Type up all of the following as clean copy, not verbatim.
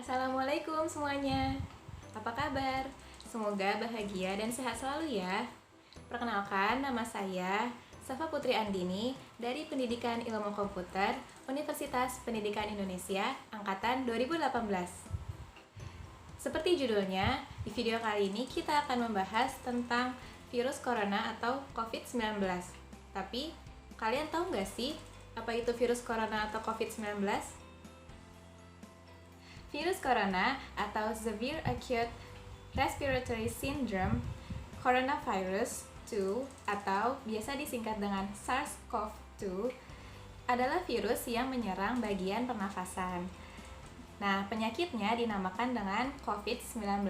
Assalamualaikum semuanya. Apa kabar? Semoga bahagia dan sehat selalu ya. Perkenalkan, nama saya Safa Putri Andini dari Pendidikan Ilmu Komputer Universitas Pendidikan Indonesia Angkatan 2018. Seperti judulnya, di video kali ini kita akan membahas tentang virus corona atau COVID-19. Tapi, kalian tahu nggak sih apa itu virus corona atau COVID-19? Virus corona atau Severe Acute Respiratory Syndrome Coronavirus 2 atau biasa disingkat dengan SARS-CoV-2 adalah virus yang menyerang bagian pernafasan. Nah, penyakitnya dinamakan dengan COVID-19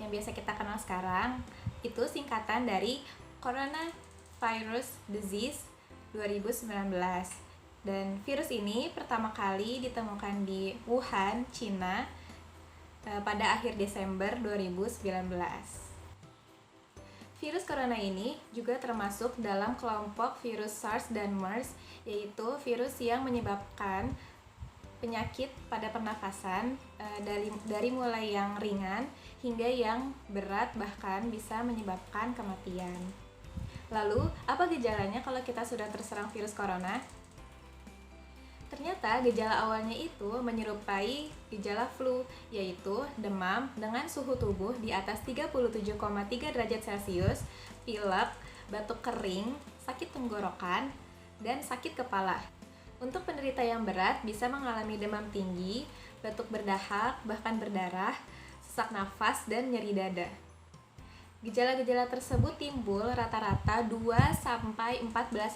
yang biasa kita kenal sekarang. Itu singkatan dari Coronavirus Disease 2019. Dan virus ini pertama kali ditemukan di Wuhan, Cina pada akhir Desember 2019. Virus corona ini juga termasuk dalam kelompok virus SARS dan MERS, yaitu virus yang menyebabkan penyakit pada pernafasan dari mulai yang ringan hingga yang berat, bahkan bisa menyebabkan kematian. Lalu, apa gejalanya kalau kita sudah terserang virus corona? Ternyata gejala awalnya itu menyerupai gejala flu, yaitu demam dengan suhu tubuh di atas 37,3 derajat Celcius, pilek, batuk kering, sakit tenggorokan, dan sakit kepala. Untuk penderita yang berat bisa mengalami demam tinggi, batuk berdahak, bahkan berdarah, sesak nafas, dan nyeri dada. Gejala-gejala tersebut timbul rata-rata 2-14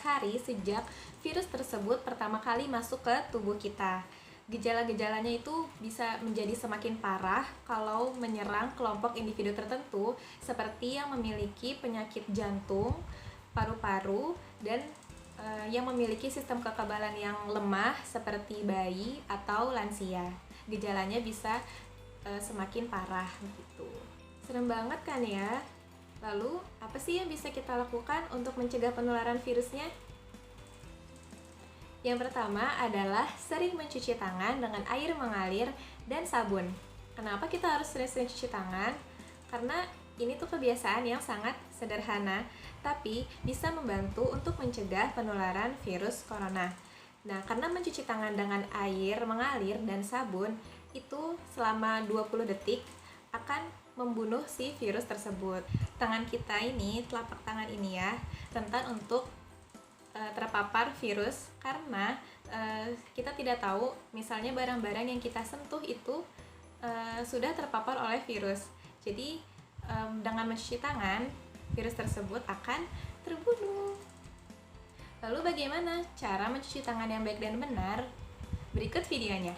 hari sejak virus tersebut pertama kali masuk ke tubuh kita. Gejala-gejalanya itu bisa menjadi semakin parah kalau menyerang kelompok individu tertentu seperti yang memiliki penyakit jantung, paru-paru, dan yang memiliki sistem kekebalan yang lemah seperti bayi atau lansia. Gejalanya bisa semakin parah begitu. Serem banget kan ya? Lalu, apa sih yang bisa kita lakukan untuk mencegah penularan virusnya? Yang pertama adalah sering mencuci tangan dengan air mengalir dan sabun. Kenapa kita harus sering-sering cuci tangan? Karena ini tuh kebiasaan yang sangat sederhana, tapi bisa membantu untuk mencegah penularan virus corona. Nah, karena mencuci tangan dengan air mengalir dan sabun, itu selama 20 detik akan membunuh si virus tersebut. Tangan kita ini, telapak tangan ini ya, rentan untuk terpapar virus karena kita tidak tahu misalnya barang-barang yang kita sentuh itu sudah terpapar oleh virus. Jadi dengan mencuci tangan, virus tersebut akan terbunuh. Lalu bagaimana cara mencuci tangan yang baik dan benar? Berikut videonya.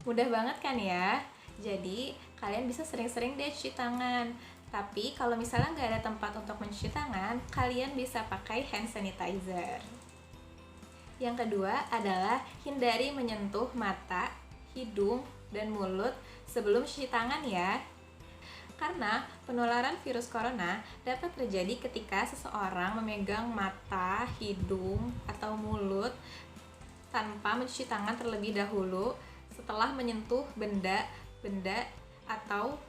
Mudah banget kan ya? Jadi, kalian bisa sering-sering deh cuci tangan. Tapi kalau misalnya nggak ada tempat untuk mencuci tangan, kalian bisa pakai hand sanitizer. Yang kedua adalah hindari menyentuh mata, hidung, dan mulut sebelum cuci tangan ya. Karena penularan virus corona dapat terjadi ketika seseorang memegang mata, hidung, atau mulut tanpa mencuci tangan terlebih dahulu setelah menyentuh benda atau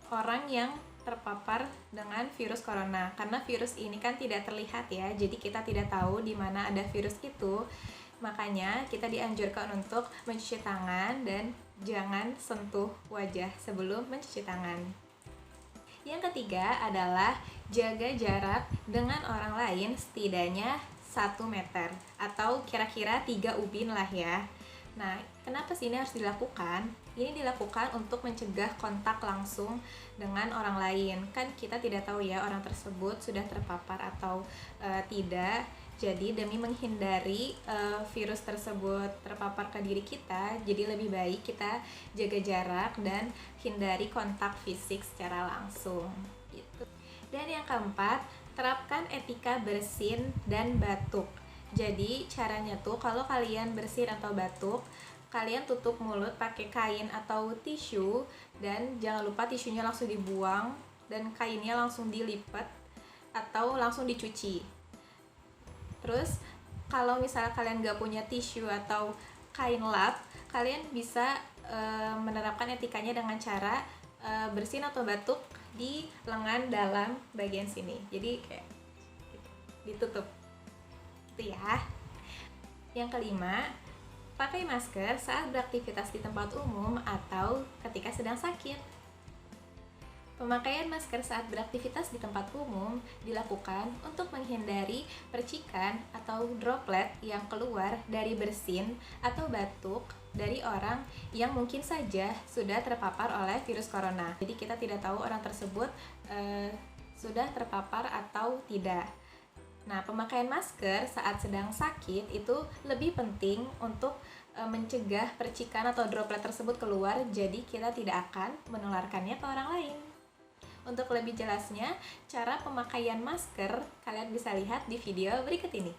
orang yang terpapar dengan virus corona. Karena virus ini kan tidak terlihat ya, jadi kita tidak tahu di mana ada virus itu. Makanya kita dianjurkan untuk mencuci tangan dan jangan sentuh wajah sebelum mencuci tangan. Yang ketiga adalah jaga jarak dengan orang lain setidaknya 1 meter atau kira-kira 3 ubin lah ya. Nah, kenapa sih ini harus dilakukan? Ini dilakukan untuk mencegah kontak langsung dengan orang lain. Kan kita tidak tahu ya orang tersebut sudah terpapar atau tidak. Jadi demi menghindari virus tersebut terpapar ke diri kita, jadi lebih baik kita jaga jarak dan hindari kontak fisik secara langsung gitu. Dan yang keempat, terapkan etika bersin dan batuk. Jadi caranya tuh kalau kalian bersin atau batuk, kalian tutup mulut pakai kain atau tisu, dan jangan lupa tisunya langsung dibuang dan kainnya langsung dilipat atau langsung dicuci. Terus kalau misalnya kalian gak punya tisu atau kain lap, kalian bisa menerapkan etikanya dengan cara bersin atau batuk di lengan dalam bagian sini. Jadi kayak gitu, ditutup itu ya. Yang kelima, pakai masker saat beraktivitas di tempat umum atau ketika sedang sakit. Pemakaian masker saat beraktivitas di tempat umum dilakukan untuk menghindari percikan atau droplet yang keluar dari bersin atau batuk dari orang yang mungkin saja sudah terpapar oleh virus corona. Jadi kita tidak tahu orang tersebut sudah terpapar atau tidak. Nah, pemakaian masker saat sedang sakit itu lebih penting untuk mencegah percikan atau droplet tersebut keluar, jadi kita tidak akan menularkannya ke orang lain. Untuk lebih jelasnya, cara pemakaian masker kalian bisa lihat di video berikut ini.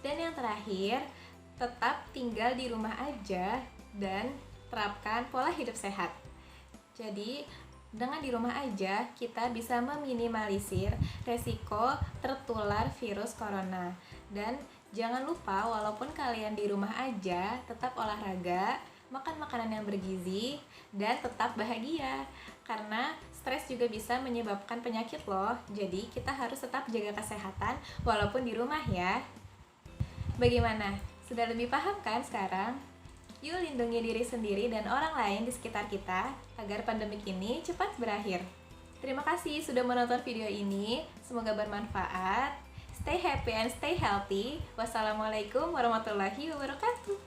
Dan yang terakhir, tetap tinggal di rumah aja dan terapkan pola hidup sehat. Jadi, dengan di rumah aja kita bisa meminimalisir resiko tertular virus corona. Dan jangan lupa walaupun kalian di rumah aja, tetap olahraga, makan makanan yang bergizi, dan tetap bahagia. Karena stres juga bisa menyebabkan penyakit loh. Jadi kita harus tetap jaga kesehatan walaupun di rumah ya. Bagaimana? Sudah lebih paham kan sekarang? Yuk lindungi diri sendiri dan orang lain di sekitar kita agar pandemi ini cepat berakhir. Terima kasih sudah menonton video ini. Semoga bermanfaat. Stay happy and stay healthy. Wassalamualaikum warahmatullahi wabarakatuh.